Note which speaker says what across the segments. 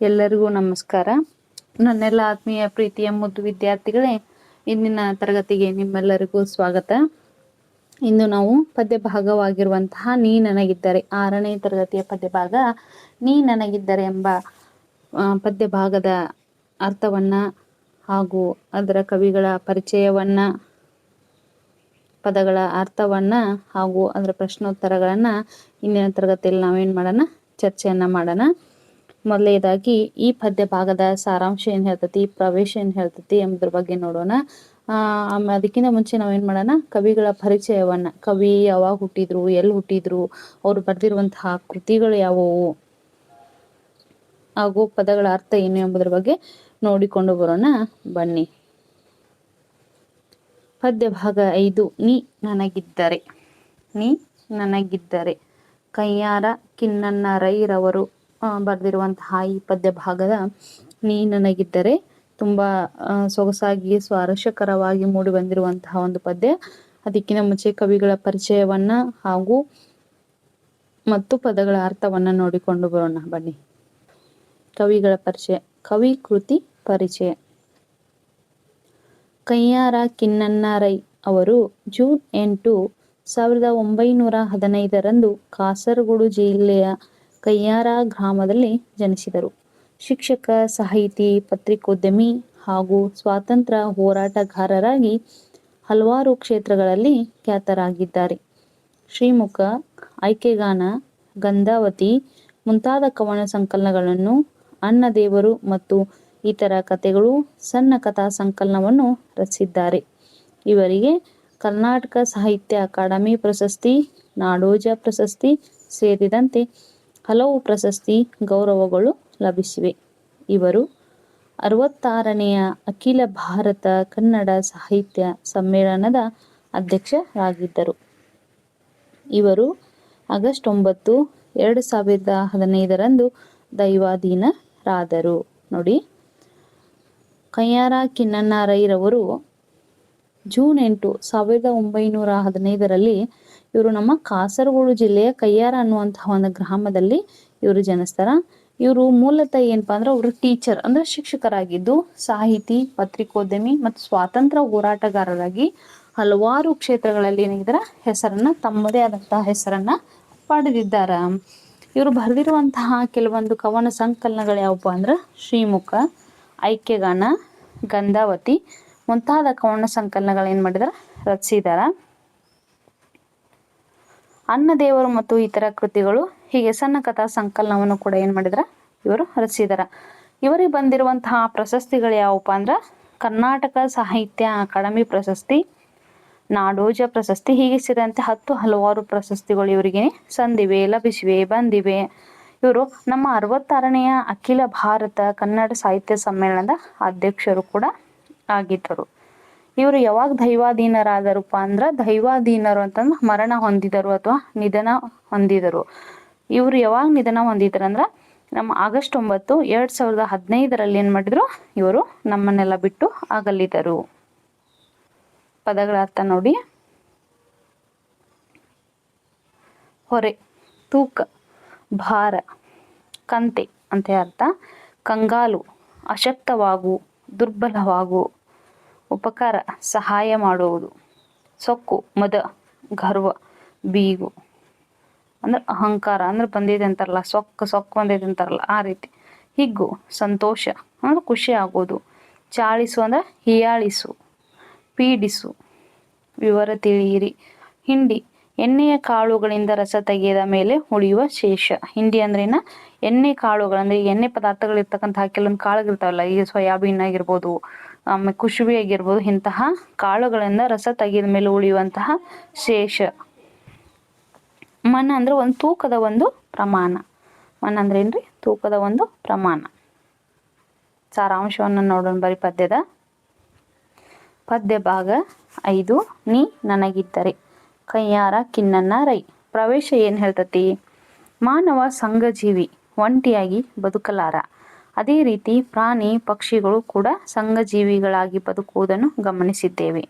Speaker 1: ಎಲ್ಲರಿಗೂ ನಮಸ್ಕಾರ. ನನ್ನೆಲ್ಲ ಆತ್ಮೀಯ ಪ್ರೀತಿಯ ಮುದ್ದು ವಿದ್ಯಾರ್ಥಿಗಳೇ, ಇಂದಿನ ತರಗತಿಗೆ ನಿಮ್ಮೆಲ್ಲರಿಗೂ ಸ್ವಾಗತ. ಇಂದು ನಾವು ಪದ್ಯ ಭಾಗವಾಗಿರುವಂತಹ ನೀ ನನಗಿದ್ದರೆ, 6ನೇ ತರಗತಿಯ ಪದ್ಯ ಭಾಗ ನೀ ನನಗಿದ್ದರೆ ಎಂಬ ಪದ್ಯ ಭಾಗದ ಅರ್ಥವನ್ನ ಹಾಗೂ ಅದರ ಕವಿಗಳ ಪರಿಚಯವನ್ನ, ಪದಗಳ ಅರ್ಥವನ್ನ ಹಾಗೂ ಅದರ ಪ್ರಶ್ನೋತ್ತರಗಳನ್ನ ಇಂದಿನ ತರಗತಿಯಲ್ಲಿ ನಾವೇನ್ ಮಾಡೋಣ, ಚರ್ಚೆಯನ್ನ ಮಾಡೋಣ. ಮೊದಲನೇದಾಗಿ ಈ ಪದ್ಯ ಭಾಗದ ಸಾರಾಂಶ ಏನ್ ಹೇಳ್ತತಿ, ಪ್ರವೇಶ ಏನ್ ಹೇಳ್ತತಿ ಎಂಬುದ್ರ ಬಗ್ಗೆ ನೋಡೋಣ. ಅದಕ್ಕಿಂತ ಮುಂಚೆ ನಾವೇನ್ ಮಾಡೋಣ, ಕವಿಗಳ ಪರಿಚಯವನ್ನ, ಕವಿ ಯಾವಾಗ ಹುಟ್ಟಿದ್ರು, ಎಲ್ಲಿ ಹುಟ್ಟಿದ್ರು, ಅವ್ರು ಬರೆದಿರುವಂತಹ ಕೃತಿಗಳು ಯಾವುವು ಹಾಗೂ ಪದಗಳ ಅರ್ಥ ಏನು ಎಂಬುದ್ರ ಬಗ್ಗೆ ನೋಡಿಕೊಂಡು ಬರೋಣ ಬನ್ನಿ. ಪದ್ಯ ಭಾಗ 5 ನೀ ನನಗಿದ್ದರೆ. ನೀ ನನಗಿದ್ದರೆ ಕಯ್ಯಾರ ಕಿನ್ನಣ್ಣ ರೈರವರು ಬರೆದಿರುವಂತಹ ಈ ಪದ್ಯ ಭಾಗದ ನೀ ನನಗಿದ್ದರೆ ತುಂಬಾ ಸೊಗಸಾಗಿ ಸ್ವಾರಸ್ಯಕರವಾಗಿ ಮೂಡಿ ಬಂದಿರುವಂತಹ ಒಂದು ಪದ್ಯ. ಅದಕ್ಕಿಂತ ಮುಂಚೆ ಕವಿಗಳ ಪರಿಚಯವನ್ನ ಹಾಗೂ ಮತ್ತು ಪದಗಳ ಅರ್ಥವನ್ನ ನೋಡಿಕೊಂಡು ಬರೋಣ ಬನ್ನಿ. ಕವಿಗಳ ಪರಿಚಯ. ಕವಿ ಕೃತಿ ಪರಿಚಯ. ಕಯ್ಯಾರ ಕಿನ್ನಣ್ಣ ರೈ ಅವರು ಜೂನ್ 8, 1915 ಕಾಸರಗೋಡು ಜಿಲ್ಲೆಯ ಕಯ್ಯಾರ ಗ್ರಾಮದಲ್ಲಿ ಜನಿಸಿದರು. ಶಿಕ್ಷಕ, ಸಾಹಿತಿ, ಪತ್ರಿಕೋದ್ಯಮಿ ಹಾಗೂ ಸ್ವಾತಂತ್ರ್ಯ ಹೋರಾಟಗಾರರಾಗಿ ಹಲವಾರು ಕ್ಷೇತ್ರಗಳಲ್ಲಿ ಖ್ಯಾತರಾಗಿದ್ದಾರೆ. ಶ್ರೀಮುಖ, ಐಕ್ಯಗಾನ, ಗಂಧಾವತಿ ಮುಂತಾದ ಕವನ ಸಂಕಲನಗಳನ್ನು, ಅನ್ನದೇವರು ಮತ್ತು ಇತರ ಕಥೆಗಳು, ಸಣ್ಣ ಕಥಾ ಸಂಕಲನವನ್ನು ರಚಿಸಿದ್ದಾರೆ. ಇವರಿಗೆ ಕರ್ನಾಟಕ ಸಾಹಿತ್ಯ ಅಕಾಡೆಮಿ ಪ್ರಶಸ್ತಿ, ನಾಡೋಜ ಪ್ರಶಸ್ತಿ ಸೇರಿದಂತೆ ಹಲವು ಪ್ರಶಸ್ತಿ, ಗೌರವಗಳು ಲಭಿಸಿವೆ. ಇವರು 66ನೇ ಅಖಿಲ ಭಾರತ ಕನ್ನಡ ಸಾಹಿತ್ಯ ಸಮ್ಮೇಳನದ ಅಧ್ಯಕ್ಷರಾಗಿದ್ದರು. ಇವರು ಆಗಸ್ಟ್ 9, 2015 ದೈವಾಧೀನರಾದರು. ನೋಡಿ, ಕಯ್ಯಾರ ಕಿನ್ನಣ್ಣ ರೈರವರು ಜೂನ್ 8, 1915 ಇವರು ನಮ್ಮ ಕಾಸರಗೋಡು ಜಿಲ್ಲೆಯ ಕಯ್ಯಾರ ಅನ್ನುವಂತಹ ಒಂದು ಗ್ರಾಮದಲ್ಲಿ ಇವರು ಜನಿಸ್ತಾರ. ಇವರು ಮೂಲತಃ ಏನಪ್ಪಾ ಅಂದ್ರೆ ಅವರು ಟೀಚರ್ ಅಂದ್ರೆ ಶಿಕ್ಷಕರಾಗಿದ್ದು, ಸಾಹಿತಿ, ಪತ್ರಿಕೋದ್ಯಮಿ ಮತ್ತು ಸ್ವಾತಂತ್ರ್ಯ ಹೋರಾಟಗಾರರಾಗಿ ಹಲವಾರು ಕ್ಷೇತ್ರಗಳಲ್ಲಿ ಏನಿದ್ದಾರೆ ಹೆಸರನ್ನ, ತಮ್ಮದೇ ಆದಂತಹ ಹೆಸರನ್ನ ಪಡೆದಿದ್ದಾರ. ಇವರು ಬರೆದಿರುವಂತಹ ಕೆಲವೊಂದು ಕವನ ಸಂಕಲನಗಳು ಯಾವಪ್ಪ ಅಂದ್ರೆ ಶ್ರೀಮುಖ, ಐಕ್ಯಗಾನ, ಗಂಧಾವತಿ ಮುಂತಾದ ಕವನ ಸಂಕಲನಗಳು ಏನ್ ಮಾಡಿದಾರ, ರಚಿಸಿದಾರ. ಅನ್ನದೇವರು ಮತ್ತು ಇತರ ಕೃತಿಗಳು, ಹೀಗೆ ಸಣ್ಣ ಕಥಾ ಸಂಕಲನವನ್ನು ಕೂಡ ಏನ್ ಮಾಡಿದಾರ, ಇವರು ರಚಿಸಿದಾರ. ಇವರಿಗೆ ಬಂದಿರುವಂತಹ ಪ್ರಶಸ್ತಿಗಳು ಯಾವಪ್ಪ ಅಂದ್ರ ಕರ್ನಾಟಕ ಸಾಹಿತ್ಯ ಅಕಾಡೆಮಿ ಪ್ರಶಸ್ತಿ, ನಾಡೋಜ ಪ್ರಶಸ್ತಿ, ಹೀಗೆ ಸೇರಿದಂತೆ ಹಲವಾರು ಪ್ರಶಸ್ತಿಗಳು ಇವರಿಗೆ ಸಂದಿವೆ, ಲಭಿಸಿವೆ, ಬಂದಿವೆ. ಇವರು ನಮ್ಮ 66ನೇ ಅಖಿಲ ಭಾರತ ಕನ್ನಡ ಸಾಹಿತ್ಯ ಸಮ್ಮೇಳನದ ಅಧ್ಯಕ್ಷರು ಕೂಡ ಆಗಿದ್ದರು. ಇವರು ಯಾವಾಗ ದೈವಾಧೀನರಾದರಪ್ಪ ಅಂದ್ರ, ದೈವಾಧೀನರು ಅಂತಂದ್ರೆ ಮರಣ ಹೊಂದಿದರು ಅಥವಾ ನಿಧನ ಹೊಂದಿದರು. ಇವರು ಯಾವಾಗ ನಿಧನ ಹೊಂದಿದ್ರು ಅಂದ್ರ ನಮ್ಮ ಆಗಸ್ಟ್ 9, 2015 ಏನ್ ಮಾಡಿದ್ರು, ಇವರು ನಮ್ಮನ್ನೆಲ್ಲ ಬಿಟ್ಟು ಅಗಲಿದರು. ಪದಗಳ ಅರ್ಥ ನೋಡಿ. ಹೊರೆ, ತೂಕ, ಭಾರ, ಕಂತೆ ಅಂತ ಅರ್ಥ. ಕಂಗಾಲು, ಅಶಕ್ತವಾಗು, ದುರ್ಬಲವಾಗು. ಉಪಕಾರ, ಸಹಾಯ ಮಾಡುವುದು. ಸೊಕ್ಕು, ಮದ, ಗರ್ವ, ಬೀಗು ಅಂದ್ರೆ ಅಹಂಕಾರ ಅಂದ್ರೆ ಬಂದಿದೆ ಅಂತಾರಲ್ಲ, ಸೊಕ್ಕು ಬಂದಿದೆ ಅಂತಾರಲ್ಲ ಆ ರೀತಿ. ಹಿಗ್ಗು, ಸಂತೋಷ ಅಂದ್ರೆ ಖುಷಿ ಆಗೋದು. ಚಾಳಿಸು ಅಂದ್ರೆ ಹೀಯಾಳಿಸು, ಪೀಡಿಸು. ವಿವರ ತಿಳಿಯಿರಿ. ಹಿಂಡಿ, ಎಣ್ಣೆಯ ಕಾಳುಗಳಿಂದ ರಸ ತೆಗೆದ ಮೇಲೆ ಉಳಿಯುವ ಶೇಷ. ಹಿಂಡಿ ಅಂದ್ರೇನ, ಎಣ್ಣೆ ಕಾಳುಗಳಂದ್ರೆ ಎಣ್ಣೆ ಪದಾರ್ಥಗಳಿರ್ತಕ್ಕಂತಹ ಕೆಲವೊಂದು ಕಾಳುಗಳಿರ್ತಾವಲ್ಲ, ಈ ಸೋಯಾಬೀನ್ ಆಗಿರ್ಬೋದು, ಆಮೇಲೆ ಕುಶುಬಿ ಆಗಿರ್ಬೋದು, ಇಂತಹ ಕಾಳುಗಳಿಂದ ರಸ ತೆಗೆದ ಮೇಲೆ ಉಳಿಯುವಂತಹ ಶೇಷ. ಮನ ಅಂದ್ರೆ ಒಂದು ತೂಕದ ಒಂದು ಪ್ರಮಾಣ. ಮನ ಅಂದ್ರೆ ಏನ್ರಿ, ತೂಕದ ಒಂದು ಪ್ರಮಾಣ. ಸಾರಾಂಶವನ್ನು ನೋಡೋಣ ಬರೀ ಪದ್ಯದ. ಪದ್ಯ ಭಾಗ 5 ನೀ ನನಗಿದ್ದರೆ. ಕಯ್ಯಾರ ಕಿನ್ನಣ್ಣ ರೈ. ಪ್ರವೇಶ ಏನ್ ಹೇಳ್ತತಿ, ಮಾನವ ಸಂಘಜೀವಿ, ಒಂಟಿಯಾಗಿ ಬದುಕಲಾರ. ಅದೇ ರೀತಿ ಪ್ರಾಣಿ ಪಕ್ಷಿಗಳು ಕೂಡ ಸಂಘಜೀವಿಗಳಾಗಿ ಬದುಕುವುದನ್ನು ಗಮನಿಸಿದ್ದೇವೆ.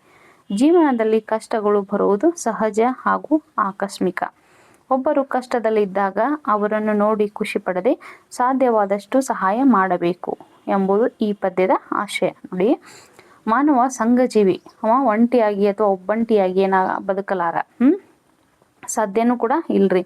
Speaker 1: ಜೀವನದಲ್ಲಿ ಕಷ್ಟಗಳು ಬರುವುದು ಸಹಜ ಹಾಗೂ ಆಕಸ್ಮಿಕ. ಒಬ್ಬರು ಕಷ್ಟದಲ್ಲಿದ್ದಾಗ ಅವರನ್ನು ನೋಡಿ ಖುಷಿ ಪಡದೆ ಸಾಧ್ಯವಾದಷ್ಟು ಸಹಾಯ ಮಾಡಬೇಕು ಎಂಬುದು ಈ ಪದ್ಯದ ಆಶಯ. ನೋಡಿ, ಮಾನವ ಸಂಘಜೀವಿ. ಅವ ಒಂಟಿಯಾಗಿ ಅಥವಾ ಒಬ್ಬಂಟಿಯಾಗಿ ಬದುಕಲಾರ. ಸಾಧ್ಯನೂ ಕೂಡ ಇಲ್ರಿ.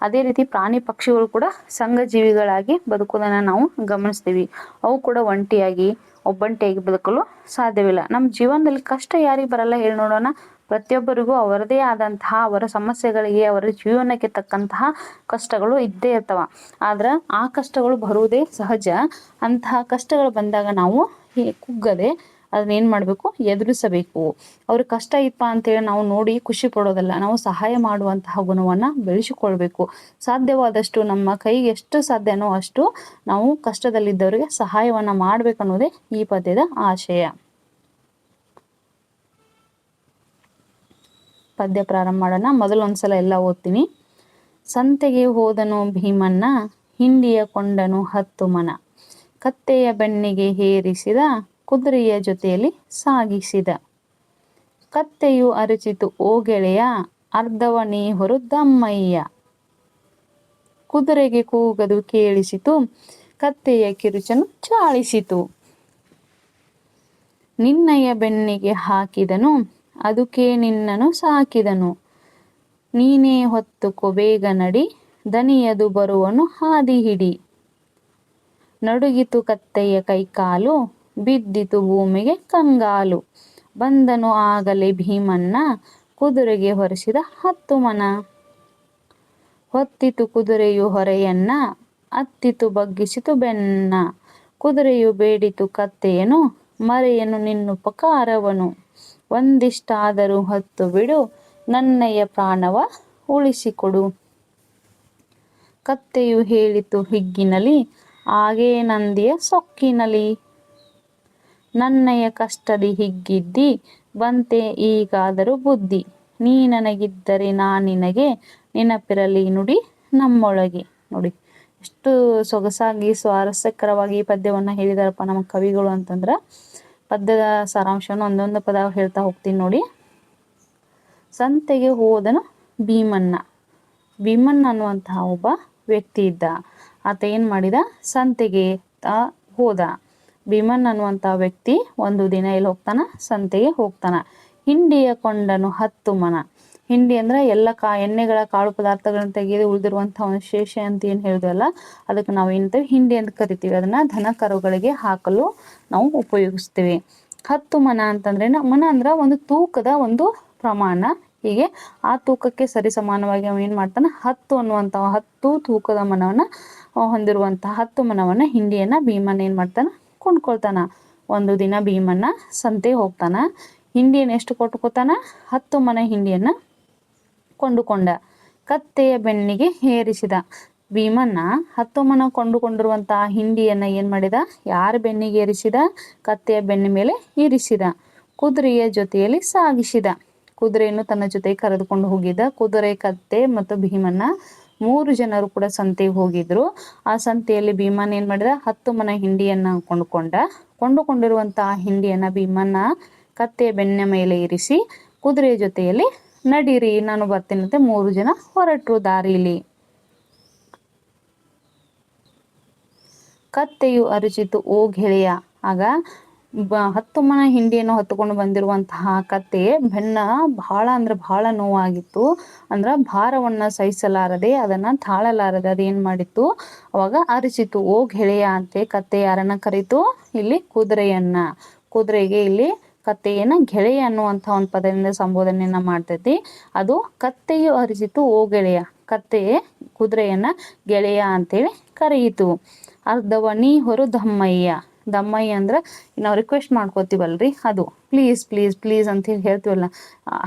Speaker 1: ಅದೇ ರೀತಿ ಪ್ರಾಣಿ ಪಕ್ಷಿಗಳು ಕೂಡ ಸಂಘಜೀವಿಗಳಾಗಿ ಬದುಕೋದನ್ನ ನಾವು ಗಮನಿಸ್ತೀವಿ. ಅವು ಕೂಡ ಒಂಟಿಯಾಗಿ ಒಬ್ಬಂಟಿಯಾಗಿ ಬದುಕಲು ಸಾಧ್ಯವಿಲ್ಲ. ನಮ್ಮ ಜೀವನದಲ್ಲಿ ಕಷ್ಟ ಯಾರಿಗೆ ಬರಲ್ಲ ಹೇಳಿ ನೋಡೋಣ? ಪ್ರತಿಯೊಬ್ಬರಿಗೂ ಅವರದೇ ಆದಂತಹ ಅವರ ಸಮಸ್ಯೆಗಳಿಗೆ, ಅವರ ಜೀವನಕ್ಕೆ ತಕ್ಕಂತಹ ಕಷ್ಟಗಳು ಇದ್ದೇ ಇರ್ತವ. ಆದ್ರೆ ಆ ಕಷ್ಟಗಳು ಬರುವುದೇ ಸಹಜ. ಅಂತಹ ಕಷ್ಟಗಳು ಬಂದಾಗ ನಾವು ಕುಗ್ಗದೆ ಅದನ್ನ ಏನ್ ಮಾಡ್ಬೇಕು? ಎದುರಿಸಬೇಕು. ಅವ್ರ ಕಷ್ಟ ಇಪ್ಪ ಅಂತೇಳಿ ನಾವು ನೋಡಿ ಖುಷಿ ಪಡೋದಲ್ಲ, ನಾವು ಸಹಾಯ ಮಾಡುವಂತಹ ಗುಣವನ್ನ ಬೆಳೆಸಿಕೊಳ್ಬೇಕು. ಸಾಧ್ಯವಾದಷ್ಟು ನಮ್ಮ ಕೈಗೆ ಎಷ್ಟು ಸಾಧ್ಯನೋ ಅಷ್ಟು ನಾವು ಕಷ್ಟದಲ್ಲಿದ್ದವರಿಗೆ ಸಹಾಯವನ್ನ ಮಾಡ್ಬೇಕನ್ನೋದೇ ಈ ಪದ್ಯದ ಆಶಯ. ಪದ್ಯ ಪ್ರಾರಂಭ ಮಾಡೋಣ. ಮೊದಲು ಒಂದ್ಸಲ ಎಲ್ಲ ಓದ್ತೀನಿ. ಸಂತೆಗೆ ಹೋದನು ಭೀಮನ್ನ, ಹಿಂಡಿಯ ಕೊಂಡನು 10 ಮನ. ಕತ್ತೆಯ ಬೆನ್ನಿಗೆ ಹೇರಿಸಿದ, ಕುದುರೆಯ ಜೊತೆಯಲ್ಲಿ ಸಾಗಿಸಿದ. ಕತ್ತೆಯು ಅರಚಿತು ಓ ಗೆಳೆಯ, ಅರ್ಧವ ನೀ ಹೊರು ದಮ್ಮಯ್ಯ. ಕುದುರೆಗೆ ಕೂಗದು ಕೇಳಿಸಿತು, ಕತ್ತೆಯ ಕಿರುಚನು ಚಾಳಿಸಿತು. ನಿನ್ನಯ ಬೆನ್ನಿಗೆ ಹಾಕಿದನು, ಅದುಕೆ ನಿನ್ನನು ಸಾಕಿದನು. ನೀನೇ ಹೊತ್ತುಕೊ ಬೇಗ ನಡಿ, ದನಿಯದು ಬರುವನು ಹಾದಿ ಹಿಡಿ. ನಡುಗಿತು ಕತ್ತೆಯ ಕೈಕಾಲು, ಬಿದ್ದಿತು ಭೂಮಿಗೆ ಕಂಗಾಲು. ಬಂದನು ಆಗಲೇ ಭೀಮನ್ನ, ಕುದುರೆಗೆ ಹೊರಿಸಿದ 10 ಮನ. ಹೊತ್ತಿತು ಕುದುರೆಯು ಹೊರೆಯನ್ನ, ಅತ್ತಿತು ಬಗ್ಗಿಸಿತು ಬೆನ್ನ. ಕುದುರೆಯು ಬೇಡಿತು ಕತ್ತೆಯನು, ಮರೆಯನು ನಿನ್ನುಪಕಾರವನು. ಒಂದಿಷ್ಟಾದರೂ ಹೊತ್ತು ಬಿಡು, ನನ್ನಯ ಪ್ರಾಣವ ಉಳಿಸಿಕೊಡು. ಕತ್ತೆಯು ಹೇಳಿತು ಹಿಗ್ಗಿನಲಿ, ಆಗೇ ನಂದಿಯ ಸೊಕ್ಕಿನಲಿ. ನನ್ನಯ ಕಷ್ಟದಿ ಹಿಗ್ಗಿದ್ದಿ, ಬಂತೆ ಈಗಾದರೂ ಬುದ್ಧಿ. ನೀ ನನಗಿದ್ದರೆ ನಿನಗೆ, ನೆನಪಿರಲಿ ನುಡಿ ನಮ್ಮೊಳಗೆ. ನೋಡಿ, ಎಷ್ಟು ಸೊಗಸಾಗಿ ಸ್ವಾರಸ್ಯಕರವಾಗಿ ಈ ಪದ್ಯವನ್ನ ಹೇಳಿದಾರಪ್ಪ ನಮ್ಮ ಕವಿಗಳು ಅಂತಂದ್ರ. ಪದ್ಯದ ಸಾರಾಂಶವನ್ನು ಒಂದೊಂದು ಪದ ಹೇಳ್ತಾ ಹೋಗ್ತೀನಿ ನೋಡಿ. ಸಂತೆಗೆ ಹೋದನು ಭೀಮನ್ನ. ಭೀಮನ್ನ ಅನ್ನುವಂತಹ ಒಬ್ಬ ವ್ಯಕ್ತಿ ಇದ್ದ. ಆತ ಏನ್ ಮಾಡಿದ? ಸಂತೆಗೆ ಹೋದ. ಭೀಮನ್ ಅನ್ನುವಂತಹ ವ್ಯಕ್ತಿ ಒಂದು ದಿನ ಎಲ್ಲಿ ಹೋಗ್ತಾನ? ಸಂತೆಗೆ ಹೋಗ್ತಾನ. ಹಿಂಡಿಯ ಕೊಂಡನು 10 ಮನ. ಹಿಂಡಿ ಅಂದ್ರೆ ಎಲ್ಲ ಎಣ್ಣೆಗಳ ಕಾಳು ಪದಾರ್ಥಗಳನ್ನ ತೆಗೆದು ಉಳಿದಿರುವಂತಹ ಒಂದು ಶೇಷ ಅಂತ ಏನ್ ಹೇಳಿದ್ವಲ್ಲ, ಅದಕ್ಕೆ ನಾವು ಏನಂತೇವೆ? ಹಿಂಡಿ ಅಂತ ಕರಿತೀವಿ. ಅದನ್ನ ದನ ಕರುಗಳಿಗೆ ಹಾಕಲು ನಾವು ಉಪಯೋಗಿಸ್ತೀವಿ. 10 ಮನ ಅಂತಂದ್ರೆ, ಮನ ಅಂದ್ರ ಒಂದು ತೂಕದ ಒಂದು ಪ್ರಮಾಣ. ಹೀಗೆ ಆ ತೂಕಕ್ಕೆ ಸರಿ ಸಮಾನವಾಗಿ ಅವ ಏನ್ ಮಾಡ್ತಾನ? 10 ಅನ್ನುವಂತಹ 10 ತೂಕದ ಮನವನ್ನ ಹೊಂದಿರುವಂತಹ 10 ಮನವನ್ನ ಹಿಂಡಿಯನ್ನ ಭೀಮನ್ ಏನ್ ಮಾಡ್ತಾನ? ಕೊಂಡ್ಕೊಳ್ತಾನ. ಒಂದು ದಿನ ಭೀಮನ್ನ ಸಂತೆ ಹೋಗ್ತಾನ. ಹಿಂಡಿಯನ್ನ ಎಷ್ಟು ಕೊಟ್ಕೋತಾನ? 10 ಮನ ಹಿಂಡಿಯನ್ನ ಕೊಂಡುಕೊಂಡ. ಕತ್ತೆಯ ಬೆನ್ನಿಗೆ ಹೇರಿಸಿದ. ಭೀಮನ್ನ 10 ಮನ ಕೊಂಡುಕೊಂಡಿರುವಂತಹ ಹಿಂಡಿಯನ್ನ ಏನ್ ಮಾಡಿದ? ಯಾರ ಬೆನ್ನಿಗೆ ಏರಿಸಿದ? ಕತ್ತೆಯ ಬೆನ್ನ ಮೇಲೆ ಇರಿಸಿದ. ಕುದುರೆಯ ಜೊತೆಯಲ್ಲಿ ಸಾಗಿಸಿದ. ಕುದುರೆಯನ್ನು ತನ್ನ ಜೊತೆ ಕರೆದುಕೊಂಡು ಹೋಗಿದ್ದ. ಕುದುರೆ, ಕತ್ತೆ ಮತ್ತು ಭೀಮನ್ನ 3 ಜನರು ಕೂಡ ಸಂತೆಗೆ ಹೋಗಿದ್ರು. ಆ ಸಂತೆಯಲ್ಲಿ ಭೀಮನ್ ಏನ್ ಮಾಡಿದ? 10 ಮನ ಹಿಂಡಿಯನ್ನ ಕೊಂಡುಕೊಂಡಿರುವಂತಹ ಹಿಂಡಿಯನ್ನ ಭೀಮನ್ನ ಕತ್ತೆಯ ಬೆನ್ನ ಮೇಲೆ ಇರಿಸಿ, ಕುದುರೆಯ ಜೊತೆಯಲ್ಲಿ ನಡೀರಿ, ನಾನು ಬರ್ತೀನಂತೆ 3 ಜನ ಹೊರಟ್ರು ದಾರಿಲಿ. ಕತ್ತೆಯು ಅರಚಿತು ಓ ಗೆಳೆಯ. ಆಗ 10 ಮನ ಹಿಂಡಿಯನ್ನು ಹೊತ್ತುಕೊಂಡು ಬಂದಿರುವಂತಹ ಕತ್ತೆ ಬೆನ್ನ ಬಹಳ ಅಂದ್ರೆ ಬಹಳ ನೋವಾಗಿತ್ತು. ಅಂದ್ರ ಭಾರವನ್ನ ಸಹಿಸಲಾರದೆ, ಅದನ್ನ ತಾಳಲಾರದೆ ಅದೇನ್ ಮಾಡಿತ್ತು? ಅವಾಗ ಅರಚಿತು ಓ ಗೆಳೆಯ ಅಂತೆ. ಕತ್ತೆ ಯಾರನ್ನ ಕರೀತು? ಇಲ್ಲಿ ಕುದುರೆಯನ್ನ. ಕುದುರೆಗೆ ಇಲ್ಲಿ ಕತ್ತೆಯನ್ನ ಗೆಳೆಯ ಅನ್ನುವಂಥ ಒಂದು ಪದದಿಂದ ಸಂಬೋಧನೆಯನ್ನ ಮಾಡ್ತೈತಿ. ಅದು ಕತ್ತೆಯು ಅರಚಿತು ಓ ಗೆಳೆಯ. ಕತ್ತೆ ಕುದುರೆಯನ್ನ ಗೆಳೆಯ ಅಂತೇಳಿ ಕರೆಯಿತು. ಅರ್ಧವ ನೀ ಹೊರು ದಮ್ಮಯ್ಯ. ದಮ್ಮಯ್ಯ ಅಂದ್ರ ನಾವು ರಿಕ್ವೆಸ್ಟ್ ಮಾಡ್ಕೋತೀವಲ್ರಿ, ಅದು ಪ್ಲೀಸ್ ಪ್ಲೀಸ್ ಪ್ಲೀಸ್ ಅಂತ ಹೇಳಿ ಹೇಳ್ತೀವಲ್ಲ,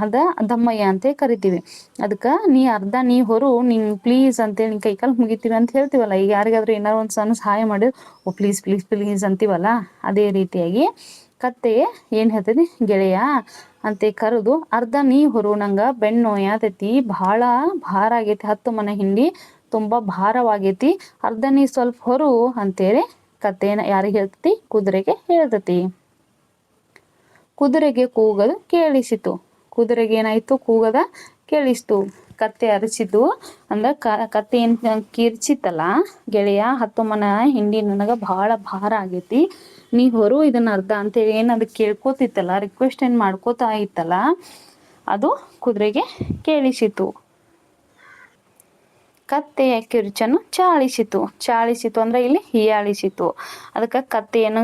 Speaker 1: ಅದ ದಮ್ಮಯ್ಯ ಅಂತ ಕರಿತೀವಿ. ಅದಕ್ಕ ಅರ್ಧ ನೀ ಹೊರು, ನಿನ್ ಪ್ಲೀಸ್ ಅಂತೇಳಿ ನಿನ್ ಕೈಕಾಲು ಮುಗಿತೀವಿ ಅಂತ ಹೇಳ್ತೀವಲ್ಲ. ಈಗ ಯಾರಿಗಾದ್ರೂ ಏನಾರು ಒಂದು ಸಣ್ಣ ಸಹಾಯ ಮಾಡಿದ್ರೆ ಓ ಪ್ಲೀಸ್ ಪ್ಲೀಸ್ ಪ್ಲೀಸ್ ಅಂತೀವಲ್ಲ, ಅದೇ ರೀತಿಯಾಗಿ ಕತ್ತೆ ಏನ್ ಹೇಳ್ತೈತಿ? ಗೆಳೆಯ ಅಂತ ಕರೆದು, ಅರ್ಧ ನೀ ಹೊರು, ನಂಗ ಬೆನ್ನು ಯಾತೈತಿ, ಬಹಳ ಭಾರ ಆಗೈತಿ, 10 ಮನ ಹಿಂಡಿ ತುಂಬಾ ಭಾರವಾಗೈತಿ, ಅರ್ಧ ನೀ ಸ್ವಲ್ಪ ಹೊರು ಅಂತೇಳಿ ಕತ್ತೇನ ಯಾರಿಗೆ ಹೇಳ್ತತಿ? ಕುದುರೆಗೆ ಹೇಳ್ತತಿ. ಕುದುರೆಗೆ ಕೂಗದು ಕೇಳಿಸಿತು. ಕುದುರೆಗೆ ಏನಾಯ್ತು? ಕೂಗದ ಕೇಳಿಸ್ತು. ಕತ್ತೆ ಅರಚಿದ್ದು ಅಂದ್ರೆ ಕತ್ತೆ ಏನ್ ಕಿರ್ಚಿತ್ತಲ್ಲ ಗೆಳೆಯ, 10 ಮನ ಹಿಂಡಿ ನನಗ ಬಹಳ ಭಾರ ಆಗೈತಿ, ನೀ ಹೊರು ಇದನ್ನ ಅರ್ಧ ಅಂತೇಳಿ ಏನ್ ಅದಕ್ಕೆ ಕೇಳ್ಕೊತಿತ್ತಲ್ಲ, ರಿಕ್ವೆಸ್ಟ್ ಏನ್ ಮಾಡ್ಕೋತಾ ಇತ್ತಲ್ಲ, ಅದು ಕುದುರೆಗೆ ಕೇಳಿಸಿತು. ಕತ್ತೆಯ ಕಿರುಚನ್ನು ಚಾಳಿಸಿತು. ಚಾಳಿಸಿತು ಅಂದ್ರೆ ಇಲ್ಲಿ ಹೀಯಾಳಿಸಿತು. ಅದಕ್ಕೆ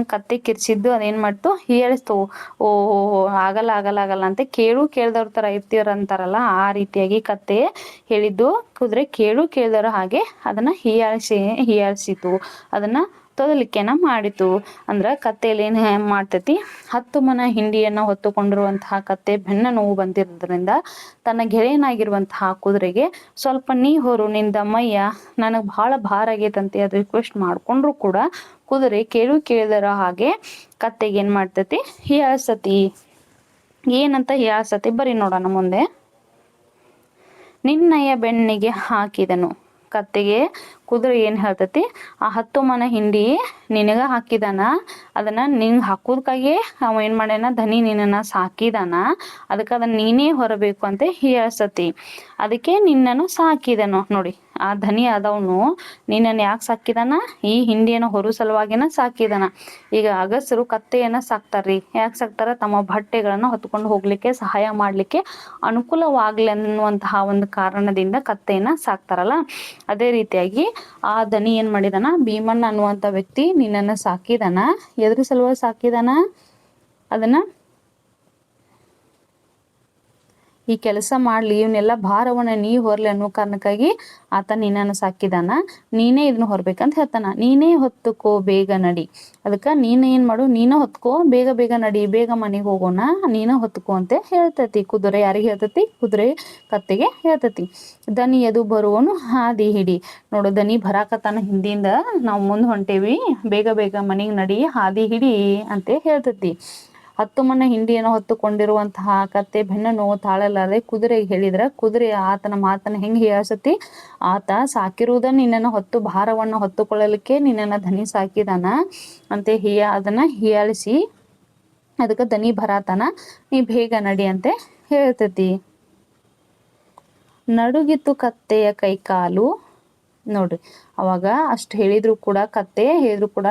Speaker 1: ಕತ್ತೆ ಕಿರ್ಚಿದ್ದು ಅದೇನ್ ಮಾಡ್ತು, ಹೀಯಾಳಿಸ್ತು. ಓಹೋ ಆಗಲ್ಲ ಆಗಲ್ಲ ಆಗಲ್ಲ ಅಂತ ಕೇಳ್ದವ್ರ ತರ ಇರ್ತೀರಂತಾರಲ್ಲ, ಆ ರೀತಿಯಾಗಿ ಕತ್ತೆ ಹೇಳಿದ್ದು ಕುದುರೆ ಕೇಳ್ದವ್ರ ಹಾಗೆ ಅದನ್ನ ಹೀಯಾಳಿಸಿತು, ಅದನ್ನ ತೊದಲಿಕೆನ ಮಾಡಿತು. ಅಂದ್ರ ಕತ್ತೆಯಲ್ಲಿ ಏನ್ ಮಾಡ್ತೈತಿ, 10 ಮನ ಹಿಂಡಿಯನ್ನ ಹೊತ್ತುಕೊಂಡಿರುವಂತಹ ಕತ್ತೆ ಬೆನ್ನ ನೋವು ಬಂದಿರೋದ್ರಿಂದ ತನ್ನ ಗೆಳೆಯನಾಗಿರುವಂತಹ ಕುದುರೆಗೆ ಸ್ವಲ್ಪ ನೀ ಹೊರು, ನಿನ್ ದಮ್ಮಯ್ಯ ನನಗ್ ಬಹಳ ಭಾರ ಆಗೈತಂತೆ ಅದು ರಿಕ್ವೆಸ್ಟ್ ಮಾಡ್ಕೊಂಡ್ರು ಕೂಡ ಕುದುರೆ ಕೇಳ್ದರ ಹಾಗೆ ಕತ್ತೆಗೆ ಏನ್ ಮಾಡ್ತತಿ, ಹೀಯಾಳಿಸ್ತತಿ. ಏನಂತ ಹೀಯಾಳಿಸ್ತತಿ ಬರೀ ನೋಡೋಣ ಮುಂದೆ. ನಿನ್ನಯ ಬೆನ್ನಿಗೆ ಹಾಕಿದನು. ಕತ್ತೆಗೆ ಕುದುರೆ ಏನ್ ಹೇಳ್ತತಿ, ಆ 10 ಮನ ಹಿಂಡಿ ನಿನಗ ಹಾಕಿದಾನ, ಅದನ್ನ ನಿಂಗ್ ಹಾಕೋದಕ್ಕಾಗಿ ಅವ ಏನ್ ಮಾಡ್ಯಾನ, ಧನಿ ನಿನ್ನನ್ನ ಸಾಕಿದಾನ, ಅದಕ್ಕೆ ಅದನ್ನ ನೀನೇ ಹೊರಬೇಕು ಅಂತ ಹೀಯಾಳಿಸ್ತತಿ. ಅದಕ್ಕೆ ನಿನ್ನನ್ನು ಸಾಕಿದನು. ನೋಡಿ, ಆ ಧನಿ ಆದವನು ನಿನ್ನನ್ನು ಯಾಕೆ ಸಾಕಿದಾನ, ಈ ಹಿಂಡಿಯನ್ನು ಹೊರು ಸಲುವಾಗಿನ ಸಾಕಿದಾನ. ಈಗ ಅಗಸರು ಕತ್ತೆಯನ್ನ ಸಾಕ್ತಾರ್ರಿ, ಯಾಕೆ ಸಾಕ್ತಾರ, ತಮ್ಮ ಬಟ್ಟೆಗಳನ್ನ ಹೊತ್ಕೊಂಡು ಹೋಗ್ಲಿಕ್ಕೆ ಸಹಾಯ ಮಾಡ್ಲಿಕ್ಕೆ ಅನುಕೂಲವಾಗ್ಲಿ ಅನ್ನುವಂತಹ ಒಂದು ಕಾರಣದಿಂದ ಕತ್ತೆಯನ್ನ ಸಾಕ್ತಾರಲ್ಲ, ಅದೇ ರೀತಿಯಾಗಿ ಆ ಧನಿ ಏನ್ ಮಾಡಿದಾನ, ಭೀಮಣ್ಣ ಅನ್ನುವಂತ ವ್ಯಕ್ತಿ ನಿನ್ನನ್ನ ಸಾಕಿದಾನ. ಎದ್ರ ಸಲುವಾಗಿ ಸಾಕಿದಾನ, ಅದನ್ನ ಈ ಕೆಲಸ ಮಾಡ್ಲಿ, ಇವನ್ನೆಲ್ಲ ಭಾರವನ್ನ ನೀ ಹೊರ್ಲಿ ಅನ್ನೋ ಕಾರಣಕ್ಕಾಗಿ ಆತ ನಿನ್ನನ್ನು ಸಾಕಿದಾನ, ನೀನೇ ಇದನ್ನ ಹೊರ್ಬೇಕಂತ ಹೇಳ್ತಾನ. ನೀನೇ ಹೊತ್ತುಕೋ ಬೇಗ ನಡಿ, ಅದಕ್ಕ ನೀನ್ ಏನ್ ಮಾಡು, ನೀನ ಹೊತ್ಕೋ, ಬೇಗ ಬೇಗ ನಡಿ, ಬೇಗ ಮನೆಗೆ ಹೋಗೋಣ, ನೀನ ಹೊತ್ಕೋ ಅಂತ ಹೇಳ್ತತಿ ಕುದುರೆ. ಯಾರಿಗೆ ಹೇಳ್ತತಿ, ಕುದುರೆ ಕತ್ತೆಗೆ ಹೇಳ್ತತಿ. ದನಿ ಎದು ಬರುವನು ಹಾದಿ ಹಿಡಿ. ನೋಡು, ದನಿ ಬರಾಕತ್ತಾನ ಹಿಂದಿಂದ, ನಾವು ಮುಂದ್ ಹೊಂಟೇವಿ, ಬೇಗ ಬೇಗ ಮನೆಗೆ ನಡಿ, ಹಾದಿ ಹಿಡಿ ಅಂತ ಹೇಳ್ತತಿ. 10 ಮನ ಹಿಂಡಿಯನ್ನು ಹೊತ್ತುಕೊಂಡಿರುವಂತಹ ಕತ್ತೆ ಬೆನ್ನ ನೋವು ತಾಳಲಾರದೆ ಕುದುರೆಗೆ ಹೇಳಿದ್ರ, ಕುದುರೆ ಆತನ ಮಾತನ್ನ ಹೆಂಗ್ ಹೀಯಾಳಿಸತಿ, ಆತ ಸಾಕಿರುವುದ ನಿನ್ನನ್ನ ಭಾರವನ್ನ ಹೊತ್ತುಕೊಳ್ಳಲಿಕ್ಕೆ ನಿನ್ನನ್ನ ಧನಿ ಸಾಕಿದಾನ ಅಂತ ಅದನ್ನ ಹೀಯಾಳಿಸಿ, ಅದಕ್ಕೆ ದನಿ ಬರಾತನ, ನೀ ಬೇಗ ನಡಿ ಅಂತ ಹೇಳ್ತತಿ. ನಡುಗಿತು ಕತ್ತೆಯ ಕೈಕಾಲು. ನೋಡ್ರಿ, ಅವಾಗ ಅಷ್ಟು ಹೇಳಿದ್ರು ಕೂಡ, ಕತ್ತೆ ಹೇಳಿದ್ರು ಕೂಡ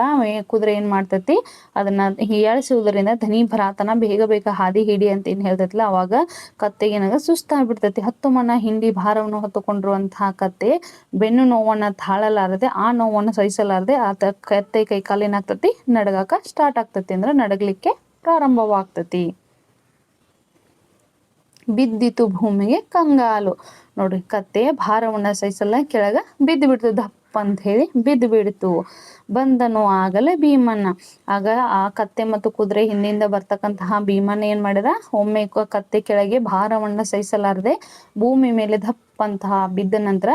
Speaker 1: ಕುದುರೆ ಏನ್ ಮಾಡ್ತತಿ, ಅದನ್ನ ಹೀಯಾಳಿಸುವುದರಿಂದ ಧನಿ ಭರಾತನ, ಬೇಗ ಬೇಗ ಹಾದಿ ಹಿಡಿ ಅಂತ ಏನ್ ಹೇಳ್ತೈತಿಲ್ಲ, ಅವಾಗ ಕತ್ತೆಗೆ ಏನಾಗ ಸುಸ್ತಾಗ್ಬಿಡ್ತತಿ. 10 ಮನ ಹಿಂಡಿ ಭಾರವನ್ನು ಹೊತ್ತುಕೊಂಡಿರುವಂತಹ ಕತ್ತೆ ಬೆನ್ನು ನೋವನ್ನ ತಾಳಲಾರದೆ, ಆ ನೋವನ್ನು ಸಹಿಸಲಾರದೆ ಆತ ಕತ್ತೆ ಕೈಕಾಲು ಏನಾಗ್ತತಿ, ನಡಗಾಕ ಸ್ಟಾರ್ಟ್ ಆಗ್ತತಿ, ಅಂದ್ರೆ ನಡಗಲಿಕ್ಕೆ ಪ್ರಾರಂಭವಾಗ್ತತಿ. ಬಿದ್ದಿತು ಭೂಮಿಗೆ ಕಂಗಾಲು. ನೋಡ್ರಿ, ಕತ್ತೆ ಭಾರವನ್ನ ಸಹಿಸಲ್ಲ, ಕೆಳಗ ಬಿದ್ದು ಬಿಡ್ತು, ದಪ್ಪ ಅಂತ ಹೇಳಿ ಬಿದ್ದು ಬಿಡ್ತು. ಬಂದನು ಆಗಲೇ ಭೀಮಣ್ಣ. ಆಗ ಆ ಕತ್ತೆ ಮತ್ತು ಕುದುರೆ ಹಿಂದಿಂದ ಬರ್ತಕ್ಕಂತಹ ಭೀಮಣ್ಣ ಏನ್ ಮಾಡಿದ, ಒಮ್ಮೆ ಕತ್ತೆ ಕೆಳಗೆ ಭಾರವನ್ನ ಸಹಿಸಲಾರದೆ ಭೂಮಿ ಮೇಲೆ ದಪ್ಪಂತಹ ಬಿದ್ದ ನಂತರ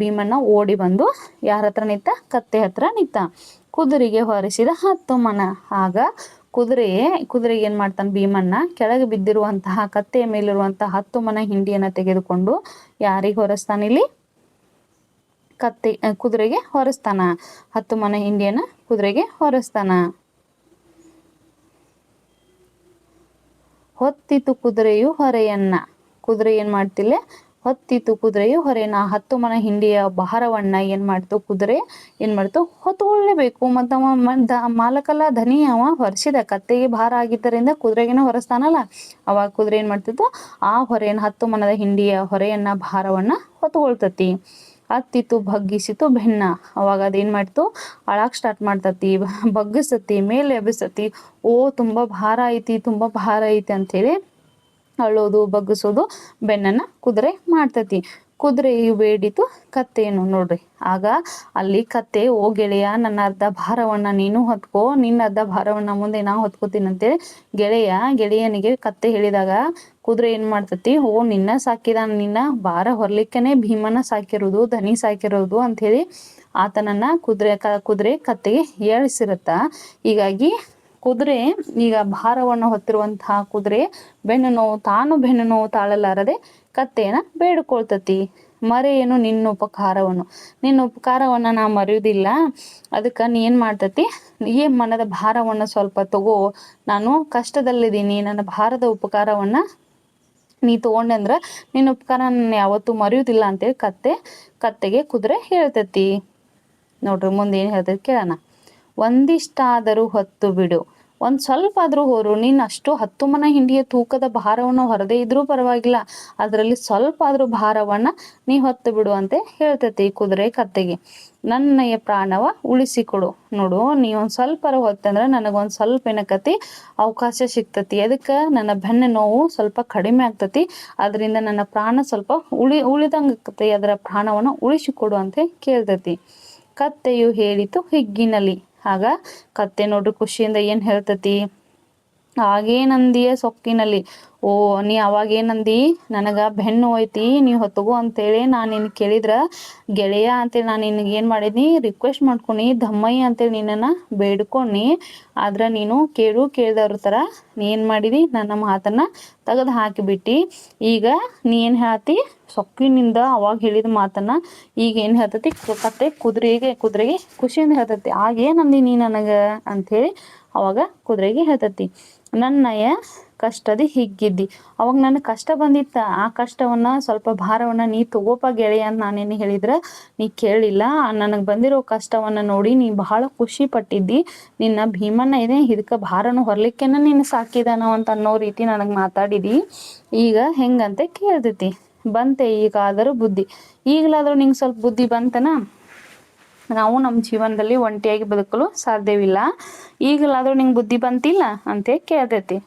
Speaker 1: ಭೀಮಣ್ಣ ಓಡಿ ಬಂದು ಯಾರ ಹತ್ರ ನಿಂತ, ಕತ್ತೆ ಹತ್ರ ನಿಂತ. ಕುದುರೆಗೆ ಹೊರಿಸಿದ 10 ಮನ. ಆಗ ಕುದುರೆಗೆ ಏನ್ ಮಾಡ್ತಾನೆ ಭೀಮಣ್ಣ, ಕೆಳಗೆ ಬಿದ್ದಿರುವಂತಹ ಕತ್ತೆಯ ಮೇಲಿರುವಂತಹ 10 ಮನ ಹಿಂಡಿಯನ್ನ ತೆಗೆದುಕೊಂಡು ಯಾರಿಗೆ ಹೊರಸ್ತಾನ, ಇಲ್ಲಿ ಕುದುರೆಗೆ ಹೊರಸ್ತಾನ. 10 ಮನ ಹಿಂಡಿಯನ್ನ ಕುದುರೆಗೆ ಹೊರಸ್ತಾನ. ಹೊತ್ತಿತು ಕುದುರೆಯು ಹೊರೆಯನ್ನ. ಕುದುರೆ ಏನ್ ಮಾಡ್ತಿಲ್ಲ, ಹೊತ್ತಿತು ಕುದುರೆಯು ಹೊರೆಯನ್ನ. 10 ಮನ ಹಿಂಡಿಯ ಭಾರವನ್ನ ಏನ್ ಮಾಡ್ತು, ಕುದುರೆ ಏನ್ ಮಾಡ್ತು, ಹೊತ್ಕೊಳ್ಳೇಬೇಕು. ಮತ್ತ ಮಾಲಕಲ್ಲ, ಧನಿ, ಅವ ಹೊರಿಸಿದ, ಕತ್ತೆಗೆ ಭಾರ ಆಗಿದ್ದರಿಂದ ಕುದುರೆಗೆನ ಹೊರಸ್ತಾನಲ್ಲ, ಅವಾಗ ಕುದುರೆ ಏನ್ ಮಾಡ್ತಿತ್ತು, ಆ ಹೊರೆಯನ್ನ 10 ಮನದ ಹಿಂಡಿಯ ಹೊರೆಯನ್ನ, ಭಾರವನ್ನ ಹೊತ್ಕೊಳ್ತತಿ. ಹತ್ತಿತು ಬಗ್ಗಿಸಿತು ಬೆನ್ನ. ಅವಾಗ ಅದೇನ್ ಮಾಡ್ತು, ಅಳಾಕ್ ಸ್ಟಾರ್ಟ್ ಮಾಡ್ತತಿ, ಬಗ್ಗಿಸ್ತತಿ, ಮೇಲೆ ಎಬ್ಬಿಸ್ತತಿ. ತುಂಬಾ ಭಾರ ಐತಿ, ತುಂಬಾ ಭಾರ ಐತಿ ಅಂತೇಳಿ ಅಳ್ಳೋದು ಬಗ್ಗಿಸೋದು ಬೆನ್ನನ್ನ ಕುದುರೆ ಮಾಡ್ತತಿ. ಕುದುರೆಯು ಬೇಡಿತು ಕತ್ತೆಯನ್ನು. ನೋಡ್ರಿ, ಆಗ ಅಲ್ಲಿ ಕತ್ತೆ, ಓ ಗೆಳೆಯ, ನನ್ನ ಅರ್ಧ ಭಾರವನ್ನ ನೀನು ಹೊತ್ಕೋ, ನಿನ್ನ ಅರ್ಧ ಭಾರವನ್ನ ಮುಂದೆ ನಾ ಹೊತ್ಕೋತೀನಿ ಅಂತೇಳಿ ಗೆಳೆಯನಿಗೆ ಕತ್ತೆ ಹೇಳಿದಾಗ ಕುದುರೆ ಏನ್ ಮಾಡ್ತತಿ, ನಿನ್ನ ಸಾಕಿದಾನ, ನಿನ್ನ ಭಾರ ಹೊರ್ಲಿಕ್ಕನೆ ಭೀಮನ ಸಾಕಿರೋದು, ಧನಿ ಸಾಕಿರೋದು ಅಂತ ಹೇಳಿ ಆತನನ್ನ ಕುದುರೆ ಕತ್ತೆಗೆ ಹೇಳಿಸಿರತ್ತ. ಹೀಗಾಗಿ ಕುದುರೆ ಈಗ ಭಾರವನ್ನು ಹೊತ್ತಿರುವಂತಹ ಕುದುರೆ ಬೆನ್ನು ನೋವು ತಾಳಲಾರದೆ ಕತ್ತೆಯನ್ನ ಬೇಡಿಕೊಳ್ತತಿ. ಮರೆಯೇನು ನಿನ್ನ ಉಪಕಾರವನ್ನ ನಾ ಮರೆಯುವುದಿಲ್ಲ, ಅದಕ್ಕೆ ನೀ ಏನ್ ಮಾಡ್ತತಿ, ಈ ಮನದ ಭಾರವನ್ನ ಸ್ವಲ್ಪ ತಗೋ, ನಾನು ಕಷ್ಟದಲ್ಲಿದ್ದೀನಿ, ನನ್ನ ಭಾರದ ಉಪಕಾರವನ್ನ ನೀ ತೊಗೊಂಡೆ ಅಂದ್ರೆ ನಿನ್ನ ಉಪಕಾರ ನಾನು ಯಾವತ್ತೂ ಮರೆಯುವುದಿಲ್ಲ ಅಂತೇಳಿ ಕತ್ತೆಗೆ ಕುದುರೆ ಹೇಳ್ತೈತಿ. ನೋಡ್ರಿ ಮುಂದೆ ಏನು ಹೇಳ್ತೈತಿ ಕೇಳೋಣ. ಒಂದಿಷ್ಟಾದರೂ ಹೊತ್ತು ಬಿಡು, ಒಂದು ಸ್ವಲ್ಪ ಆದರೂ ಹೊರು. ನೀನು ಅಷ್ಟು 10 ಮನ ಹಿಂಡಿಯ ತೂಕದ ಭಾರವನ್ನು ಹೊರದೇ ಇದ್ರೂ ಪರವಾಗಿಲ್ಲ, ಅದರಲ್ಲಿ ಸ್ವಲ್ಪ ಆದರೂ ಭಾರವನ್ನು ನೀ ಹೊತ್ತು ಬಿಡು ಅಂತ ಹೇಳ್ತೈತಿ ಕುದುರೆ ಕತ್ತೆಗೆ. ನನ್ನಯ ಪ್ರಾಣವ ಉಳಿಸಿಕೊಡು. ನೋಡು, ನೀ ಒಂದು ಸ್ವಲ್ಪ ಹೊತ್ತಂದ್ರೆ ನನಗೊಂದು ಸ್ವಲ್ಪ ಏನಕತಿ ಅವಕಾಶ ಸಿಗ್ತತಿ. ಅದಕ್ಕೆ ನನ್ನ ಬೆನ್ನ ನೋವು ಸ್ವಲ್ಪ ಕಡಿಮೆ ಆಗ್ತತಿ, ಅದರಿಂದ ನನ್ನ ಪ್ರಾಣ ಸ್ವಲ್ಪ ಉಳಿದಂಗೆ ಆಕತಿ. ಅದರ ಪ್ರಾಣವನ್ನು ಉಳಿಸಿಕೊಡು ಅಂತ ಕೇಳ್ತತಿ. ಕತ್ತೆಯು ಹೇಳಿತು ಹಿಗ್ಗಿನಲಿ. ಆಗ ಕತ್ತೆ ನೋಡ್ರಿ ಖುಷಿಯಿಂದ ಏನು ಹೇಳ್ತತಿ, ಆಗೇನಂದಿಯ ಸೊಕ್ಕಿನಲ್ಲಿ. ಓ, ನೀ ಅವಾಗೇನಂದಿ, ನನಗೆ ಬೆನ್ನು ಹೋಯ್ತಿ ನೀವು ಹೊತ್ತಗೋ ಅಂತೇಳಿ ನಾನು ನಿನ್ನ ಕೇಳಿದ್ರ ಗೆಳೆಯ ಅಂತೇಳಿ ನಾನು ನಿನಗೆ ಏನು ಮಾಡಿದ್ನಿ, ರಿಕ್ವೆಸ್ಟ್ ಮಾಡ್ಕೊನಿ, ಧಮ್ಮಯ್ಯ ಅಂತೇಳಿ ನಿನ್ನನ್ನು ಬೇಡ್ಕೊನಿ. ಆದ್ರೆ ನೀನು ಕೇಳ್ದವ್ರ ಥರ ನೀ ಏನು ಮಾಡಿದಿ, ನನ್ನ ಮಾತನ್ನು ತೆಗೆದು ಹಾಕಿಬಿಟ್ಟು ಈಗ ನೀ ಏನು ಹೇಳ್ತಿ, ಸೊಕ್ಕಿನಿಂದ ಅವಾಗ ಹೇಳಿದ ಮಾತನ್ನು ಈಗ ಏನು ಹೇಳ್ತತಿ ಕತ್ತೆ ಕುದುರೆಗೆ ಖುಷಿಯಿಂದ ಹೇಳ್ತತಿ. ಆಗೇನಂದಿ ನೀ ನನಗೆ ಅಂಥೇಳಿ ಅವಾಗ ಕುದುರೆಗೆ ಹೇಳ್ತತಿ, ನನ್ನಯ ಕಷ್ಟದ ಹಿಗ್ಗಿದ್ದಿ. ಅವಾಗ ನನಗೆ ಕಷ್ಟ ಬಂದಿತ್ತ, ಆ ಕಷ್ಟವನ್ನು ಸ್ವಲ್ಪ ಭಾರವನ್ನು ನೀ ತಗೋಪ ಗೆಳೆಯ ಅಂತ ನಾನೇನು ಹೇಳಿದ್ರೆ ನೀ ಕೇಳಿಲ್ಲ. ನನಗೆ ಬಂದಿರೋ ಕಷ್ಟವನ್ನು ನೋಡಿ ನೀ ಬಹಳ ಖುಷಿ ಪಟ್ಟಿದ್ದಿ. ನಿನ್ನ ಭೀಮಣ್ಣ ಇದೆ ಇದಕ್ಕೆ ಭಾರನ ಹೊರಲಿಕ್ಕೆನ ನೀನು ಸಾಕಿದಾನೋ ಅಂತ ಅನ್ನೋ ರೀತಿ ನನಗೆ ಮಾತಾಡಿದಿ. ಈಗ ಹೆಂಗಂತ ಕೇಳ್ತೈತಿ. ಬಂತೆ ಈಗಾದರೂ ಬುದ್ಧಿ. ಈಗಲಾದರೂ ನಿಂಗೆ ಸ್ವಲ್ಪ ಬುದ್ಧಿ ಬಂತನ. ನಾವು ನಮ್ಮ ಜೀವನದಲ್ಲಿ ಒಂಟಿಯಾಗಿ ಬದುಕಲು ಸಾಧ್ಯವಿಲ್ಲ. ಈಗಲಾದರೂ ನಿಂಗೆ ಬುದ್ಧಿ ಬಂತಿಲ್ಲ ಅಂತ ಕೇಳ್ತೈತಿ.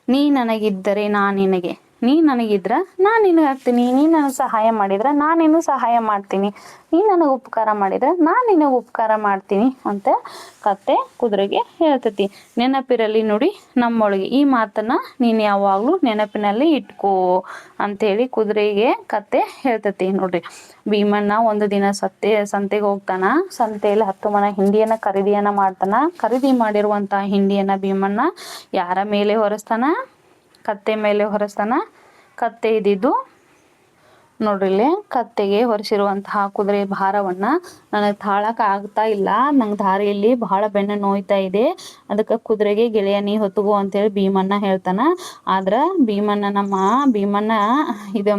Speaker 1: ನೀ ನನಗಿದ್ದರೆ ನಾನು ನಿನಗೆ, ನೀ ನನಗಿದ್ರೆ ನಾನು ನಿನಗೆ ಆಗ್ತೀನಿ. ನೀ ನನಗೆ ಸಹಾಯ ಮಾಡಿದ್ರೆ ನಾನು ನಿನಗೆ ಸಹಾಯ ಮಾಡ್ತೀನಿ. ನೀ ನನಗೆ ಉಪಕಾರ ಮಾಡಿದ್ರೆ ನಾನು ನಿನಗೆ ಉಪಕಾರ ಮಾಡ್ತೀನಿ ಅಂತ ಕತ್ತೆ ಕುದುರೆಗೆ ಹೇಳ್ತತಿ. ನೆನಪಿರಲಿ ನೋಡಿ ನಮ್ಮೊಳಗೆ, ಈ ಮಾತನ್ನು ನೀನು ಯಾವಾಗಲೂ ನೆನಪಿನಲ್ಲಿ ಇಟ್ಕೋ ಅಂಥೇಳಿ ಕುದುರೆಗೆ ಕತ್ತೆ ಹೇಳ್ತತಿ. ನೋಡ್ರಿ, ಭೀಮಣ್ಣ ಒಂದು ದಿನ ಸಂತೆಗೆ ಹೋಗ್ತಾನ. ಸಂತೆಯಲ್ಲಿ 10 ಮನ ಹಿಂಡಿಯನ್ನು ಖರೀದಿ ಮಾಡಿರುವಂಥ ಹಿಂಡಿಯನ್ನು ಭೀಮಣ್ಣ ಯಾರ ಮೇಲೆ ಹೊರಸ್ತಾನ, ಕತ್ತೆ ಮೇಲೆ ಹೊರಸ್ತಾನ. ಕತ್ತೆ ಇದ್ದಿದ್ದು ನೋಡ್ರಿ, ಇಲ್ಲಿ ಕತ್ತೆಗೆ ಹೊರಿಸಿರುವಂತಹ ಕುದುರೆ ಭಾರವನ್ನು ನನಗೆ ತಾಳಕ್ಕೆ ಆಗ್ತಾ ಇಲ್ಲ, ನಂಗೆ ದಾರಿಯಲ್ಲಿ ಬಹಳ ಬೆನ್ನು ನೋಯ್ತಾ ಇದೆ, ಅದಕ್ಕೆ ಕುದುರೆಗೆ ಗೆಳೆಯ ನೀ ಹೊತ್ತುಗೋ ಅಂತೇಳಿ ಭೀಮಣ್ಣ ಹೇಳ್ತಾನ. ಆದ್ರೆ ಭೀಮಣ್ಣ ಇದು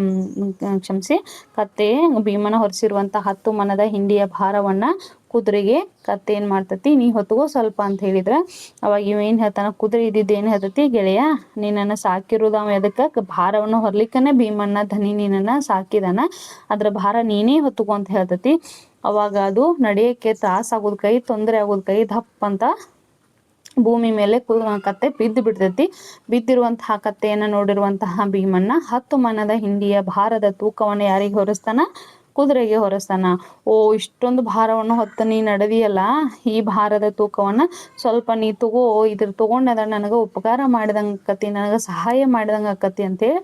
Speaker 1: ಕ್ಷಮಿಸಿ, ಕತ್ತೆ ಭೀಮಣ್ಣ ಹೊರಿಸಿರುವಂಥ 10 ಮನದ ಹಿಂಡಿಯ ಭಾರವನ್ನು ಕುದುರೆಗೆ ಕತ್ತೆ ಏನು ಮಾಡ್ತತಿ, ನೀ ಹೊತ್ತುಗೋ ಸ್ವಲ್ಪ ಅಂತ ಹೇಳಿದ್ರೆ ಅವಾಗ ಇವೇನು ಹೇಳ್ತಾನ, ಕುದುರೆ ಇದ್ದಿದ್ದು ಏನು ಹೇಳ್ತತಿ, ಗೆಳೆಯ ನೀನನ್ನು ಸಾಕಿರೋದು ಅವ ಎದಕ್ಕೆ ಭಾರವನ್ನು ಹೊರ್ಲಿಕ್ಕನೆ ಭೀಮಣ್ಣ ಧನಿ ನಿನ್ನನ್ನು ಸಾಕಿದಾನ, ಅದ್ರ ಭಾರ ನೀನೇ ಹೊತ್ತುಕೋ ಅಂತ ಹೇಳ್ತತಿ. ಅವಾಗ ಅದು ನಡೆಯೋಕ್ಕೆ ತ್ರಾಸಾಗೋದು, ತೊಂದರೆ ಆಗೋದು, ದಪ್ಪ ಅಂತ ಭೂಮಿ ಮೇಲೆ ಕತ್ತೆ ಬಿದ್ದು ಬಿಡ್ತೈತಿ. ಬಿದ್ದಿರುವಂತಹ ಕತ್ತೆಯನ್ನು ನೋಡಿರುವಂತಹ ಭೀಮಣ್ಣ 10 ಮನದ ಹಿಂಡಿಯ ಭಾರದ ತೂಕವನ್ನು ಯಾರಿಗೆ ಹೊರಿಸ್ತಾನ, ಕುದುರೆಗೆ ಹೊರಸ್ತಾನ. ಓ, ಇಷ್ಟೊಂದು ಭಾರವನ್ನು ಹೊತ್ತು ನೀ ನಡೆದಿಯಲ್ಲ, ಈ ಭಾರದ ತೂಕವನ್ನು ಸ್ವಲ್ಪ ನೀ ತಗೋ, ಇದ್ರ ತಗೊಂಡದ ನನಗೆ ಉಪಕಾರ ಮಾಡಿದಂಗೆ ಆಕತಿ, ನನಗೆ ಸಹಾಯ ಮಾಡಿದಂಗೆ ಆಕತಿ ಅಂತೇಳಿ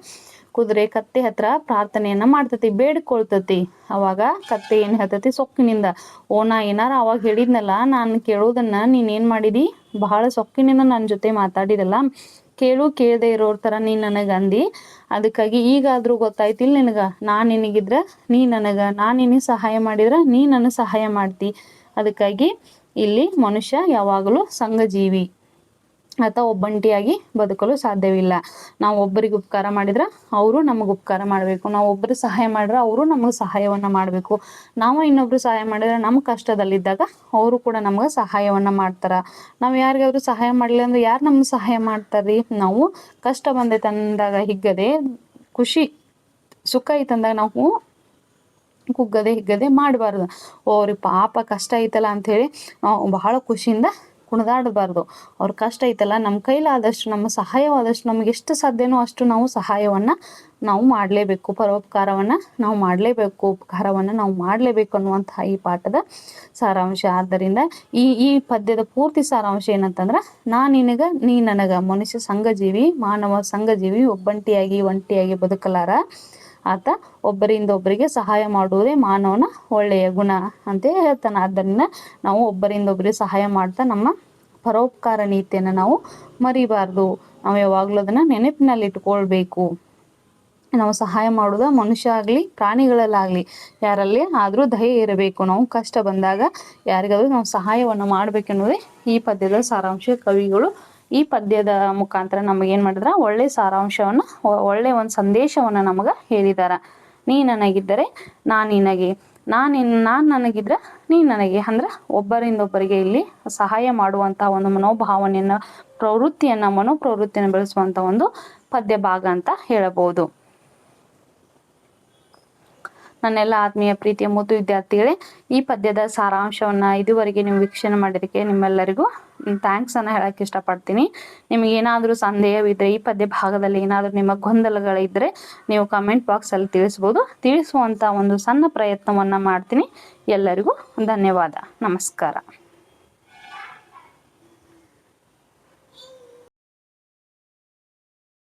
Speaker 1: ಕುದುರೆ ಕತ್ತೆ ಹತ್ರ ಪ್ರಾರ್ಥನೆಯನ್ನು ಮಾಡ್ತತಿ, ಬೇಡ್ಕೊಳ್ತತಿ. ಅವಾಗ ಕತ್ತೆ ಏನು ಹೇಳ್ತತಿ ಸೊಕ್ಕಿನಿಂದ, ಓ, ನಾ ಏನಾರ ಅವಾಗ ಹೇಳಿದ್ನಲ್ಲ, ನಾನು ಕೇಳೋದನ್ನ ನೀನೇನು ಮಾಡಿದಿ, ಬಹಳ ಸೊಕ್ಕಿನಿಂದ ನನ್ನ ಜೊತೆ ಮಾತಾಡಿದಲ್ಲ, ಕೇಳದೆ ಇರೋರ ಥರ ನೀನು ನನಗೆ ಅಂದು, ಅದಕ್ಕಾಗಿ ಈಗಾದರೂ ಗೊತ್ತಾಯ್ತಿಲ್ಲ ನಿನಗೆ, ನಾನು ನಿನಗಿದ್ರೆ ನೀ ನನಗೆ, ನಾನು ನಿನಗೆ ಸಹಾಯ ಮಾಡಿದ್ರೆ ನೀ ನನಗೆ ಸಹಾಯ ಮಾಡ್ತಿ. ಅದಕ್ಕಾಗಿ ಇಲ್ಲಿ ಮನುಷ್ಯ ಯಾವಾಗಲೂ ಸಂಘಜೀವಿ ಅಥವಾ ಒಬ್ಬಂಟಿಯಾಗಿ ಬದುಕಲು ಸಾಧ್ಯವಿಲ್ಲ. ನಾವು ಒಬ್ಬರಿಗೆ ಉಪಕಾರ ಮಾಡಿದ್ರೆ ಅವರು ನಮಗೆ ಉಪಕಾರ ಮಾಡಬೇಕು, ನಾವು ಒಬ್ಬರಿಗೆ ಸಹಾಯ ಮಾಡಿದ್ರೆ ಅವರು ನಮಗೆ ಸಹಾಯವನ್ನು ಮಾಡಬೇಕು, ನಾವು ಇನ್ನೊಬ್ರು ಸಹಾಯ ಮಾಡಿದ್ರೆ ನಮ್ಮ ಕಷ್ಟದಲ್ಲಿದ್ದಾಗ ಅವರು ಕೂಡ ನಮಗೆ ಸಹಾಯವನ್ನು ಮಾಡ್ತಾರೆ. ನಾವು ಯಾರಿಗಾದ್ರೂ ಸಹಾಯ ಮಾಡಲಿಲ್ಲ ಅಂದ್ರೆ ಯಾರು ನಮ್ಗೆ ಸಹಾಯ ಮಾಡ್ತಾರ್ರಿ? ನಾವು ಕಷ್ಟ ಬಂದೈತೆ ಅಂದಾಗ ಹಿಗ್ಗದೆ, ಖುಷಿ ಸುಖ ಐತಂದಾಗ ನಾವು ಹಿಗ್ಗದೆ ಮಾಡಬಾರ್ದು. ಅವ್ರಿಗೆ ಪಾಪ ಕಷ್ಟ ಐತಲ್ಲ ಅಂಥೇಳಿ ನಾವು ಬಹಳ ಖುಷಿಯಿಂದ ಕುಣಿದಾಡಬಾರ್ದು. ಅವ್ರ ಕಷ್ಟ ಐತಲ್ಲ, ನಮ್ಮ ಕೈಲಾದಷ್ಟು, ನಮ್ಮ ಸಹಾಯವಾದಷ್ಟು, ನಮ್ಗೆ ಎಷ್ಟು ಸಾಧ್ಯನೋ ಅಷ್ಟು ನಾವು ಸಹಾಯವನ್ನು ನಾವು ಮಾಡಲೇಬೇಕು, ಪರೋಪಕಾರವನ್ನು ನಾವು ಮಾಡಲೇಬೇಕು, ಉಪಕಾರವನ್ನು ನಾವು ಮಾಡಲೇಬೇಕು ಅನ್ನುವಂತಹ ಈ ಪಾಠದ ಸಾರಾಂಶ. ಆದ್ದರಿಂದ ಈ ಪದ್ಯದ ಪೂರ್ತಿ ಸಾರಾಂಶ ಏನಂತಂದ್ರೆ, ನಾನು ನಿನಗೆ, ನೀ ನನಗೆ. ಮನುಷ್ಯ ಸಂಘಜೀವಿ, ಮಾನವ ಸಂಘಜೀವಿ, ಒಂಟಿಯಾಗಿ ಬದುಕಲಾರ. ಆತ ಒಬ್ಬರಿಂದ ಒಬ್ಬರಿಗೆ ಸಹಾಯ ಮಾಡುವುದೇ ಮಾನವನ ಒಳ್ಳೆಯ ಗುಣ ಅಂತ ಹೇಳ್ತಾನೆ. ಆದ್ದರಿಂದ ನಾವು ಒಬ್ಬರಿಂದ ಒಬ್ಬರಿಗೆ ಸಹಾಯ ಮಾಡ್ತಾ ನಮ್ಮ ಪರೋಪಕಾರ ನೀತಿಯನ್ನು ನಾವು ಮರಿಬಾರ್ದು. ನಾವು ಯಾವಾಗಲೂ ಅದನ್ನು ನೆನಪಿನಲ್ಲಿ ಇಟ್ಕೊಳ್ಬೇಕು. ನಾವು ಸಹಾಯ ಮಾಡೋದು ಮನುಷ್ಯ ಆಗಲಿ ಪ್ರಾಣಿಗಳಲ್ಲಾಗಲಿ ಯಾರಲ್ಲಿ ಆದರೂ ದಯೆ ಇರಬೇಕು. ನಾವು ಕಷ್ಟ ಬಂದಾಗ ಯಾರಿಗಾದ್ರೂ ನಾವು ಸಹಾಯವನ್ನು ಮಾಡಬೇಕೆನ್ನುವುದೇ ಈ ಪದ್ಯದ ಸಾರಾಂಶ. ಕವಿಗಳು ಈ ಪದ್ಯದ ಮುಖಾಂತರ ನಮಗೇನು ಮಾಡಿದ್ರ ಒಳ್ಳೆ ಸಾರಾಂಶವನ್ನು ಒಳ್ಳೆ ಒಂದು ಸಂದೇಶವನ್ನು ನಮಗೆ ಹೇಳಿದಾರ. ನೀ ನನಗಿದ್ದರೆ ನಾನು ನಿನಗೆ, ನಾನು ನನಗಿದ್ರೆ ನೀ ನನಗೆ. ಅಂದ್ರೆ ಒಬ್ಬರಿಂದೊಬ್ಬರಿಗೆ ಇಲ್ಲಿ ಸಹಾಯ ಮಾಡುವಂಥ ಒಂದು ಮನೋಭಾವನೆಯನ್ನು ಮನೋಪ್ರವೃತ್ತಿಯನ್ನು ಬೆಳೆಸುವಂಥ ಒಂದು ಪದ್ಯ ಭಾಗ ಅಂತ ಹೇಳಬಹುದು. ನನ್ನೆಲ್ಲ ಆತ್ಮೀಯ ಪ್ರೀತಿಯ ಮುದ್ದು ವಿದ್ಯಾರ್ಥಿಗಳೇ, ಈ ಪದ್ಯದ ಸಾರಾಂಶವನ್ನು ಇದುವರೆಗೆ ನೀವು ವೀಕ್ಷಣೆ ಮಾಡಿದ್ದಕ್ಕೆ ನಿಮ್ಮೆಲ್ಲರಿಗೂ ಥ್ಯಾಂಕ್ಸ್ ಅನ್ನು ಹೇಳಕ್ಕೆ ಇಷ್ಟಪಡ್ತೀನಿ. ನಿಮಗೆ ಏನಾದರೂ ಸಂದೇಹವಿದ್ದರೆ, ಈ ಪದ್ಯ ಭಾಗದಲ್ಲಿ ಏನಾದರೂ ನಿಮ್ಮ ಗೊಂದಲಗಳಿದ್ದರೆ ನೀವು ಕಮೆಂಟ್ ಬಾಕ್ಸಲ್ಲಿ ತಿಳಿಸ್ಬೋದು. ತಿಳಿಸುವಂಥ ಒಂದು ಸಣ್ಣ ಪ್ರಯತ್ನವನ್ನು ಮಾಡ್ತೀನಿ. ಎಲ್ಲರಿಗೂ ಧನ್ಯವಾದ. ನಮಸ್ಕಾರ.